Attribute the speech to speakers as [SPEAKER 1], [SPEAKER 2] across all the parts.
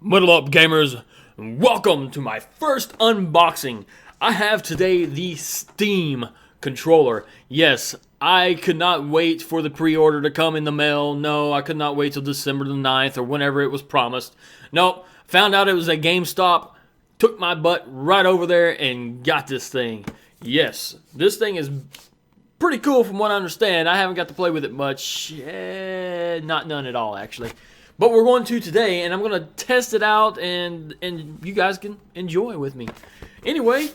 [SPEAKER 1] Muddle up, gamers, and welcome to my first unboxing. I have today the Steam controller. Yes, I could not wait for the pre-order to come in the mail. No, I could not wait till December the 9th or whenever it was promised. Nope, found out it was at GameStop, took my butt right over there and got this thing. Yes, this thing is pretty cool from what I understand. I haven't got to play with it much. Not none at all, actually. But we're going to today, and I'm going to test it out, and you guys can enjoy with me. Anyway,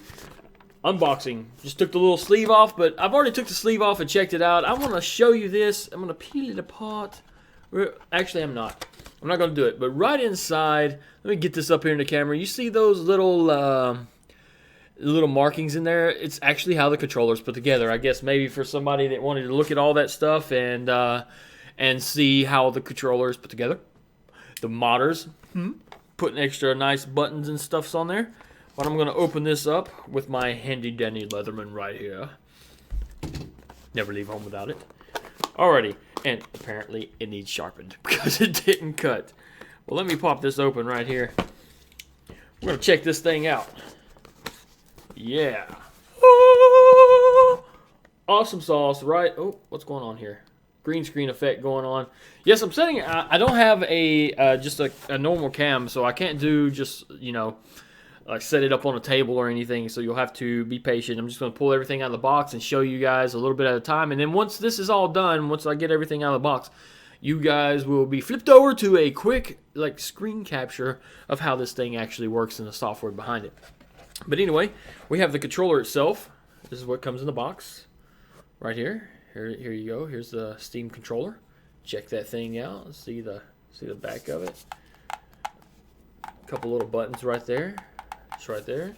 [SPEAKER 1] unboxing. Just took the little sleeve off, but I've already took the sleeve off and checked it out. I want to show you this. I'm going to peel it apart. Actually, I'm not. I'm not going to do it. But right inside, let me get this up here in the camera. You see those little markings in there? It's actually how the controller's put together. I guess maybe for somebody that wanted to look at all that stuff and see how the controller is put together. The modders, putting extra nice buttons and stuffs on there. But I'm going to open this up with my handy dandy Leatherman right here. Never leave home without it. Alrighty, and apparently it needs sharpened because it didn't cut. Well, let me pop this open right here. We're going to check this thing out. Yeah. Awesome sauce, right? Oh, what's going on here? Green screen effect going on. Yes, I'm setting. I don't have just a normal cam, so I can't do just like set it up on a table or anything. So you'll have to be patient. I'm just going to pull everything out of the box and show you guys a little bit at a time. And then once this is all done, once I get everything out of the box, you guys will be flipped over to a quick screen capture of how this thing actually works and the software behind it. But anyway, we have the controller itself. This is what comes in the box right here. Here you go. Here's the Steam controller. Check that thing out. See the back of it. A couple little buttons right there. It's right there.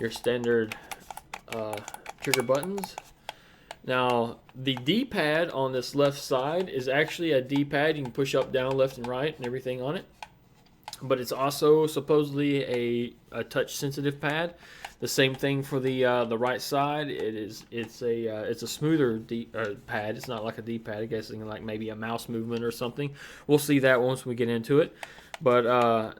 [SPEAKER 1] Your standard trigger buttons. Now, the D-pad on this left side is actually a D-pad. You can push up, down, left, and right, and everything on it. But it's also supposedly a touch-sensitive pad. The same thing for the right side. It's a smoother pad. It's not like a D-pad. I guess it's like maybe a mouse movement or something. We'll see that once we get into it. But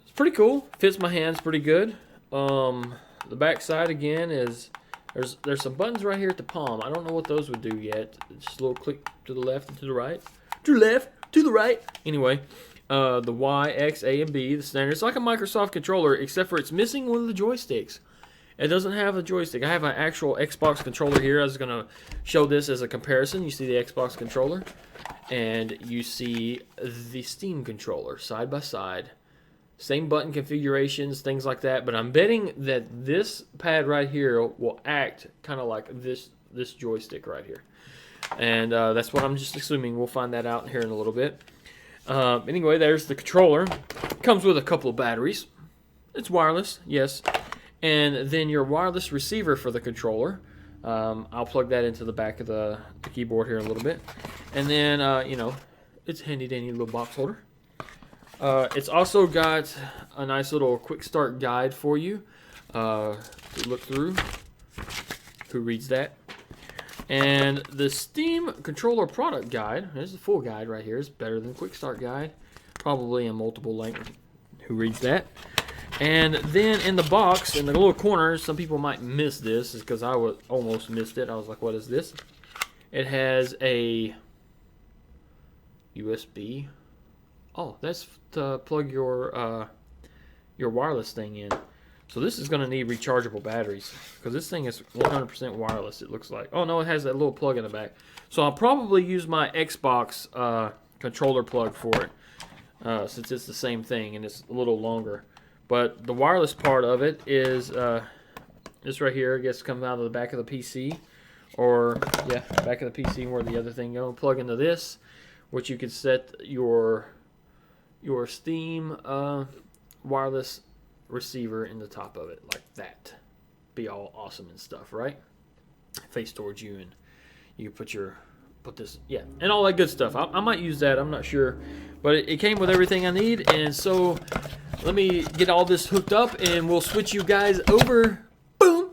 [SPEAKER 1] it's pretty cool. Fits my hands pretty good. The back side again is there's some buttons right here at the palm. I don't know what those would do yet. Just a little click to the left and to the right. To the left, to the right. Anyway. The Y, X, A, and B, the standard. It's like a Microsoft controller, except for it's missing one of the joysticks. It doesn't have a joystick. I have an actual Xbox controller here. I was going to show this as a comparison. You see the Xbox controller, and you see the Steam controller side by side. Same button configurations, things like that, but I'm betting that this pad right here will act kind of like this joystick right here. And that's what I'm just assuming. We'll find that out here in a little bit. Anyway, there's the controller. Comes with a couple of batteries. It's wireless, yes. And then your wireless receiver for the controller. I'll plug that into the back of the keyboard here in a little bit. And then, it's handy dandy little box holder. It's also got a nice little quick start guide for you to look through. Who reads that? And the Steam controller product guide, there's the full guide right here. It's better than Quick Start guide. Probably in multiple languages. Who reads that? And then in the box, in the little corner, some people might miss this because I almost missed it. I was like, what is this? It has a USB. Oh, that's to plug your wireless thing in. So this is going to need rechargeable batteries because this thing is 100% wireless, it looks like. Oh, no, it has that little plug in the back. So I'll probably use my Xbox controller plug for it since it's the same thing and it's a little longer. But the wireless part of it is this right here. I guess comes out of the back of the PC. Or, yeah, back of the PC where the other thing goes. Plug into this, which you can set your Steam wireless receiver in the top of it like that. Be all awesome and stuff, right? Face towards you, and you can put this, yeah, and all that good stuff. I might use that, I'm not sure, but it came with everything I need. And so let me get all this hooked up and we'll switch you guys over. Boom.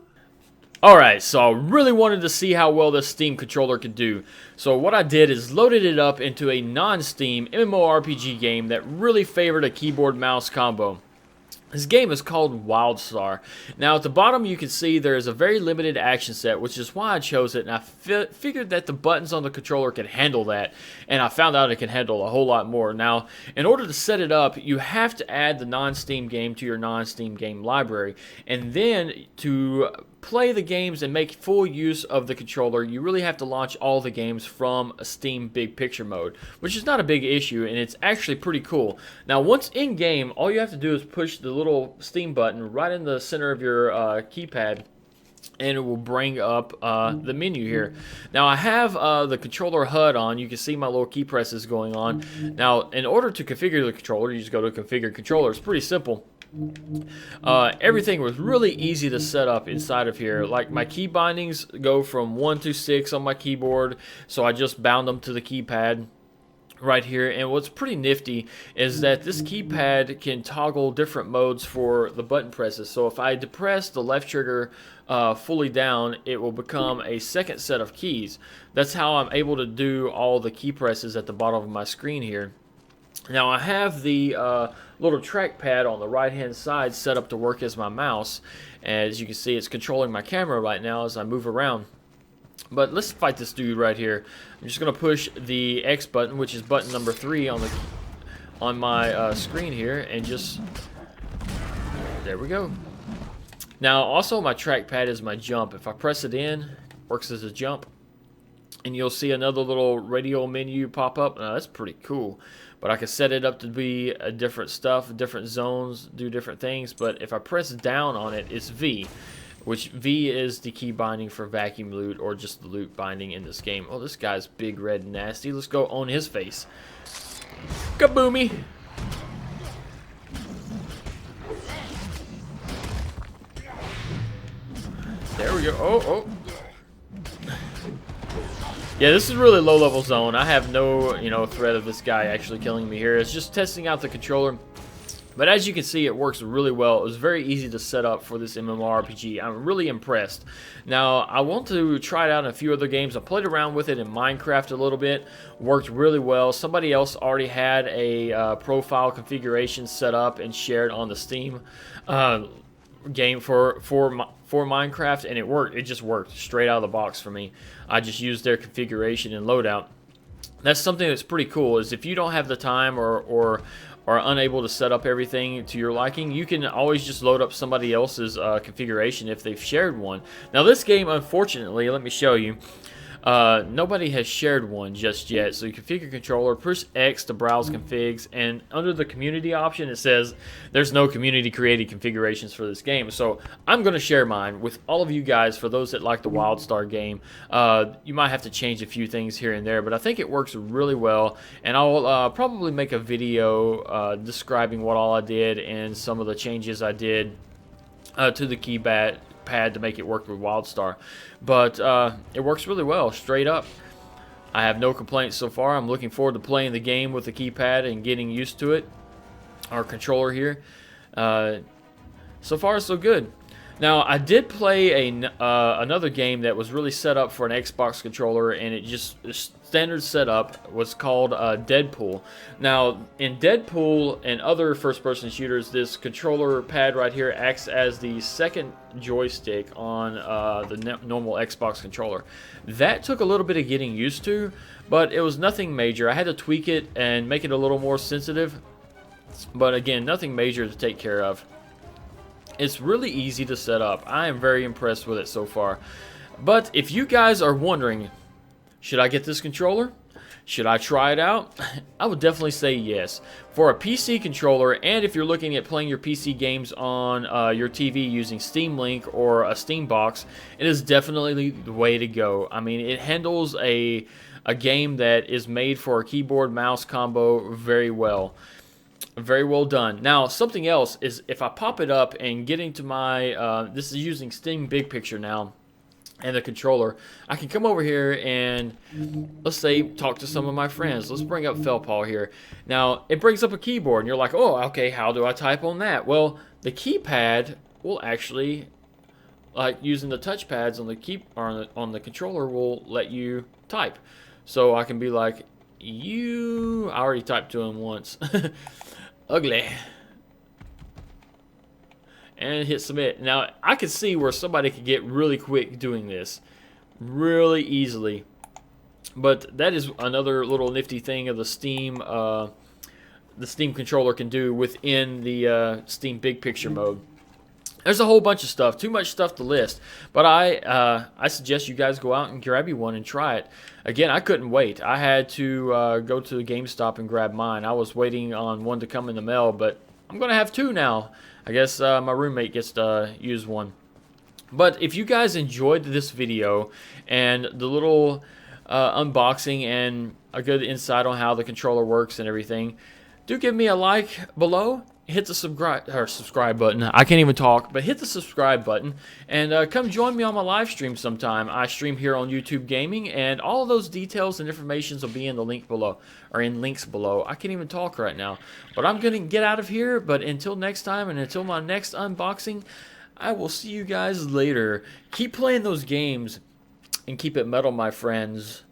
[SPEAKER 1] Alright, so I really wanted to see how well this Steam controller could do. So what I did is loaded it up into a non-Steam MMORPG game that really favored a keyboard-mouse combo. This game is called WildStar. Now at the bottom you can see there is a very limited action set, which is why I chose it, and I figured that the buttons on the controller could handle that, and I found out it can handle a whole lot more. Now in order to set it up, you have to add the non-Steam game to your non-Steam game library, and then to play the games and make full use of the controller, you really have to launch all the games from a Steam Big Picture mode, which is not a big issue, and it's actually pretty cool. Now once in game, all you have to do is push the little Steam button right in the center of your keypad, and it will bring up the menu here. Now I have the controller HUD on. You can see my little key presses going on. Now in order to configure the controller, you just go to configure controller. It's pretty simple. Everything was really easy to set up inside of here. Like my key bindings go from 1 to 6 on my keyboard, so I just bound them to the keypad right here. And what's pretty nifty is that this keypad can toggle different modes for the button presses. So if I depress the left trigger fully down, it will become a second set of keys. That's how I'm able to do all the key presses at the bottom of my screen here. Now I have the little trackpad on the right hand side set up to work as my mouse. As you can see, it's controlling my camera right now as I move around. But let's fight this dude right here. I'm just going to push the X button, which is button number 3 on my screen here, and just, there we go. Now also my trackpad is my jump. If I press it in, it works as a jump. And you'll see another little radio menu pop up. Now that's pretty cool. But I can set it up to be different stuff, different zones, do different things. But if I press down on it, it's V, which V is the key binding for vacuum loot, or just the loot binding in this game. Oh, this guy's big, red, and nasty. Let's go on his face. Kaboomy! There we go. Oh. Yeah, this is really low-level zone. I have no, threat of this guy actually killing me here. It's just testing out the controller. But as you can see, it works really well. It was very easy to set up for this MMORPG. I'm really impressed. Now, I want to try it out in a few other games. I played around with it in Minecraft a little bit. Worked really well. Somebody else already had a profile configuration set up and shared on the Steam game for Minecraft, and it worked. It just worked straight out of the box for me. I just used their configuration and loadout. That's something that's pretty cool, is if you don't have the time or are unable to set up everything to your liking, you can always just load up somebody else's configuration if they've shared one. Now this game, unfortunately, let me show you, nobody has shared one just yet. So you configure controller, push X to browse configs, and under the community option it says there's no community created configurations for this game. So I'm going to share mine with all of you guys. For those that like the WildStar game, you might have to change a few things here and there, but I think it works really well, and I'll probably make a video describing what all I did and some of the changes I did to the keypad to make it work with WildStar. But it works really well, straight up. I have no complaints so far. I'm looking forward to playing the game with the keypad and getting used to it. Our controller here. So far, so good. Now, I did play another game that was really set up for an Xbox controller, and it just standard setup was called Deadpool. Now, in Deadpool and other first-person shooters, this controller pad right here acts as the second joystick on the normal Xbox controller. That took a little bit of getting used to, but it was nothing major. I had to tweak it and make it a little more sensitive, but again, nothing major to take care of. It's really easy to set up. I am very impressed with it so far. But if you guys are wondering, should I get this controller? Should I try it out? I would definitely say yes. For a PC controller, and if you're looking at playing your PC games on your TV using Steam Link or a Steam Box, it is definitely the way to go. I mean, it handles a game that is made for a keyboard-mouse combo very well. Very well done. Now, something else is if I pop it up and get into my, this is using Steam Big Picture now, and the controller, I can come over here and, let's say, talk to some of my friends. Let's bring up Felpaw here. Now, it brings up a keyboard, and you're like, oh, okay, how do I type on that? Well, the keypad will actually like using the touchpads on the on the controller will let you type. So I can be like, I already typed to him once. Ugly. And hit submit. Now I could see where somebody could get really quick doing this, really easily. But that is another little nifty thing of the Steam controller can do within the Steam Big Picture mode. There's a whole bunch of stuff, too much stuff to list. But I suggest you guys go out and grab you one and try it. Again, I couldn't wait. I had to go to the GameStop and grab mine. I was waiting on one to come in the mail, but I'm going to have two now. I guess my roommate gets to use one. But if you guys enjoyed this video and the little unboxing and a good insight on how the controller works and everything, do give me a like below. Hit the subscribe button. I can't even talk, but hit the subscribe button and come join me on my live stream sometime. I stream here on YouTube Gaming, and all of those details and information will be in the link below, or in links below. I can't even talk right now, but I'm gonna get out of here. But until next time, and until my next unboxing, I will see you guys later. Keep playing those games and keep it metal, my friends.